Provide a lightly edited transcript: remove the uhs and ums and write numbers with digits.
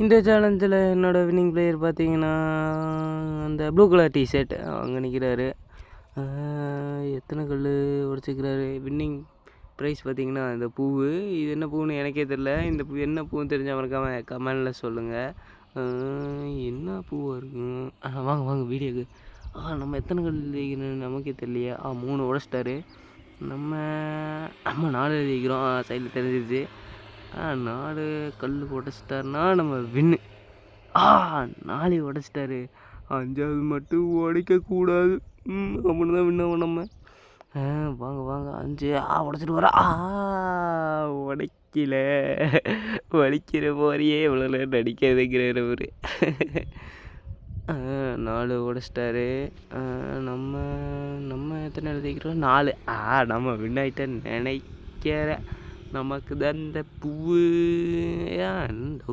இந்த சேலஞ்சில் என்னோடய winning player பார்த்தீங்கன்னா, அந்த ப்ளூ கலர் டிஷர்ட் அங்கே நிற்கிறாரு. எத்தனை கல் உடச்சிக்கிறாரு. வின்னிங் ப்ரைஸ் பார்த்தீங்கன்னா இந்த பூவு. இது என்ன பூவுன்னு எனக்கே தெரில. இந்த பூ என்ன பூன்னு தெரிஞ்சால் மறக்காம கமெண்டில் சொல்லுங்கள். என்ன பூவாக இருக்கும்? வாங்க வாங்க வீடியோக்கு. நம்ம எத்தனை கல் எழுதிக்கணும்னு நமக்கே தெரியலையே. 3 உடச்சிட்டாரு. நம்ம 4 எழுதிக்கிறோம். சைடில் தெரிஞ்சிருச்சு. 4 கல் உடச்சிட்டாருன்னா நம்ம வின்னு. 4 உடச்சிட்டாரு. 5வது மட்டும் உடைக்கக்கூடாது. அப்படின்னு தான் வின்னாகும் நம்ம. வாங்க வாங்க 5 உடச்சிட்டு வர. உடைக்கல. வலிக்கிற மாதிரியே இவ்வளோ நேரம் நடிக்கிறதுங்கிறார் அவர். 4 உடச்சிட்டாரு. நம்ம நம்ம எத்தனை எழுதிக்கிறோம்? 4. நம்ம வின் ஆகிட்டேன்னு நினைக்கிறேன். நமக்கு தான் இந்த பூவு